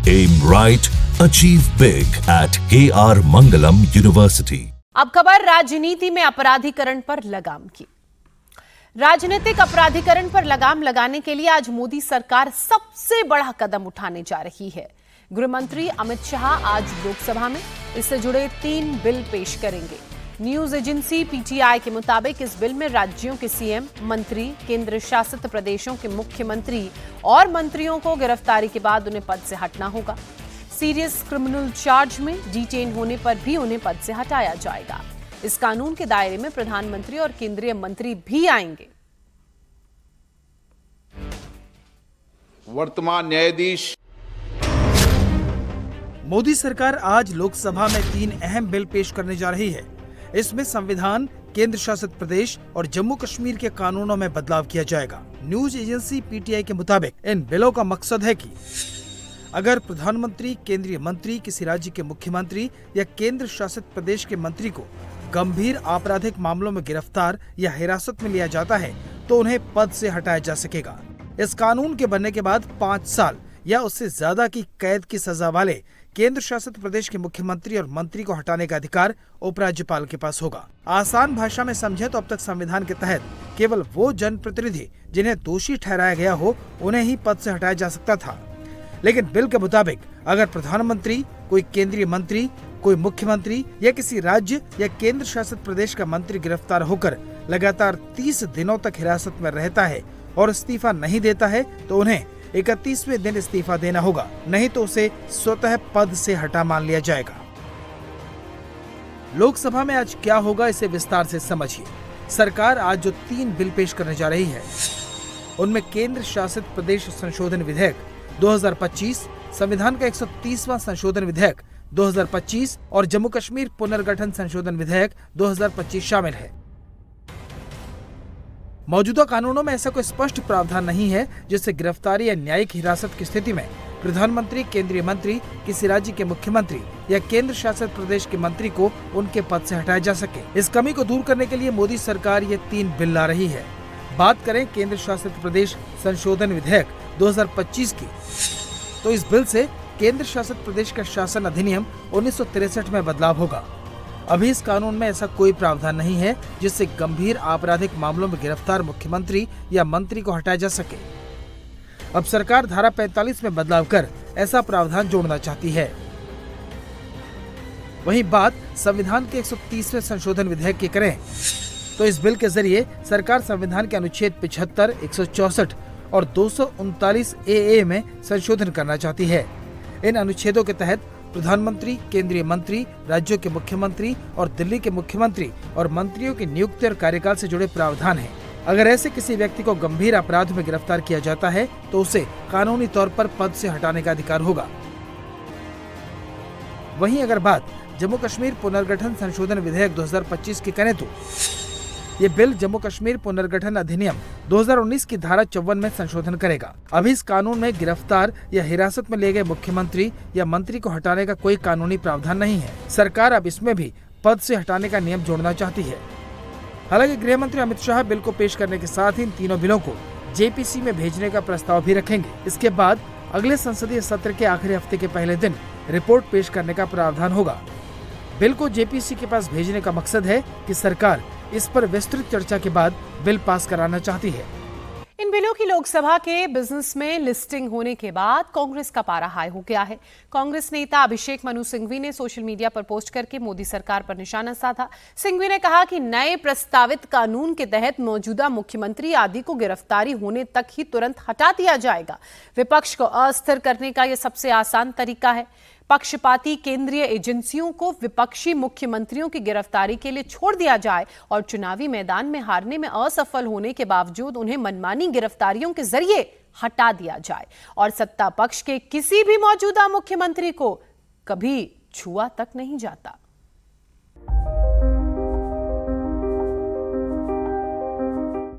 Aim right, achieve big at KR Mangalam University. अब खबर राजनीति में अपराधीकरण पर लगाम की। राजनीतिक अपराधीकरण पर लगाम लगाने के लिए आज मोदी सरकार सबसे बड़ा कदम उठाने जा रही है। गृह मंत्री अमित शाह आज लोकसभा में इससे जुड़े 3 बिल पेश करेंगे। न्यूज एजेंसी पीटीआई के मुताबिक इस बिल में राज्यों के सीएम, मंत्री, केंद्र शासित प्रदेशों के मुख्यमंत्री और मंत्रियों को गिरफ्तारी के बाद उन्हें पद से हटना होगा। सीरियस क्रिमिनल चार्ज में डिटेन होने पर भी उन्हें पद से हटाया जाएगा। इस कानून के दायरे में प्रधानमंत्री और केंद्रीय मंत्री भी आएंगे। वर्तमान न्यायाधीश मोदी सरकार आज लोकसभा में 3 अहम बिल पेश करने जा रही है। इसमें संविधान, केंद्र शासित प्रदेश और जम्मू कश्मीर के कानूनों में बदलाव किया जाएगा। न्यूज एजेंसी पीटीआई के मुताबिक इन बिलों का मकसद है कि अगर प्रधानमंत्री, केंद्रीय मंत्री किसी राज्य के मुख्यमंत्री या केंद्र शासित प्रदेश के मंत्री को गंभीर आपराधिक मामलों में गिरफ्तार या हिरासत में लिया जाता है तो उन्हें पद से हटाया जा सकेगा। इस कानून के बनने के बाद 5 साल या उससे ज्यादा की कैद की सजा वाले केंद्र शासित प्रदेश के मुख्यमंत्री और मंत्री को हटाने का अधिकार उपराज्यपाल के पास होगा। आसान भाषा में समझे तो अब तक संविधान के तहत केवल वो जनप्रतिनिधि जिन्हें दोषी ठहराया गया हो उन्हें ही पद से हटाया जा सकता था। लेकिन बिल के मुताबिक अगर प्रधानमंत्री, कोई केंद्रीय मंत्री, कोई मुख्यमंत्री या किसी राज्य या केंद्र शासित प्रदेश का मंत्री गिरफ्तार होकर लगातार 30 दिनों तक हिरासत में रहता है और इस्तीफा नहीं देता है तो उन्हें 31वें दिन इस्तीफा देना होगा, नहीं तो उसे स्वतः पद से हटा मान लिया जाएगा। लोकसभा में आज क्या होगा इसे विस्तार से समझिए। सरकार आज जो 3 बिल पेश करने जा रही है उनमें केंद्र शासित प्रदेश संशोधन विधेयक 2025, संविधान का 130वां संशोधन विधेयक 2025 और जम्मू कश्मीर पुनर्गठन संशोधन विधेयक 2025 शामिल है। मौजूदा कानूनों में ऐसा कोई स्पष्ट प्रावधान नहीं है जिससे गिरफ्तारी या न्यायिक हिरासत की स्थिति में प्रधानमंत्री, केंद्रीय मंत्री, किसी राज्य के मुख्यमंत्री या केंद्र शासित प्रदेश के मंत्री को उनके पद से हटाया जा सके। इस कमी को दूर करने के लिए मोदी सरकार ये 3 बिल ला रही है। बात करें केंद्र शासित प्रदेश संशोधन विधेयक 2025 की, तो इस बिल से केंद्र शासित प्रदेश का शासन अधिनियम 1963 में बदलाव होगा। अभी इस कानून में ऐसा कोई प्रावधान नहीं है जिससे गंभीर आपराधिक मामलों में गिरफ्तार मुख्यमंत्री या मंत्री को हटाया जा सके। अब सरकार धारा 45 में बदलाव कर ऐसा प्रावधान जोड़ना चाहती है। वहीं बात संविधान के 130वें संशोधन विधेयक की करें तो इस बिल के जरिए सरकार संविधान के अनुच्छेद 75, 164 और 239 ए में संशोधन करना चाहती है। इन अनुच्छेदों के तहत प्रधानमंत्री, केंद्रीय मंत्री, राज्यों के मुख्यमंत्री और दिल्ली के मुख्यमंत्री और मंत्रियों की नियुक्ति और कार्यकाल से जुड़े प्रावधान हैं। अगर ऐसे किसी व्यक्ति को गंभीर अपराध में गिरफ्तार किया जाता है तो उसे कानूनी तौर पर पद से हटाने का अधिकार होगा। वहीं अगर बात जम्मू कश्मीर पुनर्गठन संशोधन विधेयक 2025 की करें तो ये बिल जम्मू कश्मीर पुनर्गठन अधिनियम 2019 की धारा 54 में संशोधन करेगा। अभी इस कानून में गिरफ्तार या हिरासत में लिए गए मुख्यमंत्री या मंत्री को हटाने का कोई कानूनी प्रावधान नहीं है। सरकार अब इसमें भी पद से हटाने का नियम जोड़ना चाहती है। हालांकि गृह मंत्री अमित शाह बिल को पेश करने के साथ ही इन तीनों बिलों को जेपीसी में भेजने का प्रस्ताव भी रखेंगे। इसके बाद अगले संसदीय सत्र के आखिरी हफ्ते के पहले दिन रिपोर्ट पेश करने का प्रावधान होगा। बिल को जेपीसी के पास भेजने का मकसद है कि सरकार इस पर विस्तृत चर्चा के बाद बिल पास कराना चाहती है। इन बिलों की लोकसभा के बिजनेस में लिस्टिंग होने के बाद कांग्रेस का पारा हाई हो गया है। कांग्रेस नेता अभिषेक मनु सिंघवी ने सोशल मीडिया पर पोस्ट करके मोदी सरकार पर निशाना साधा। सिंघवी ने कहा कि नए प्रस्तावित कानून के तहत मौजूदा मुख्यमंत्री आदि को गिरफ्तारी होने तक ही तुरंत हटा दिया जाएगा। विपक्ष को अस्थिर करने का यह सबसे आसान तरीका है। पक्षपाती केंद्रीय एजेंसियों को विपक्षी मुख्यमंत्रियों की गिरफ्तारी के लिए छोड़ दिया जाए और चुनावी मैदान में हारने में असफल होने के बावजूद उन्हें मनमानी गिरफ्तारियों के जरिए हटा दिया जाए और सत्ता पक्ष के किसी भी मौजूदा मुख्यमंत्री को कभी छुआ तक नहीं जाता।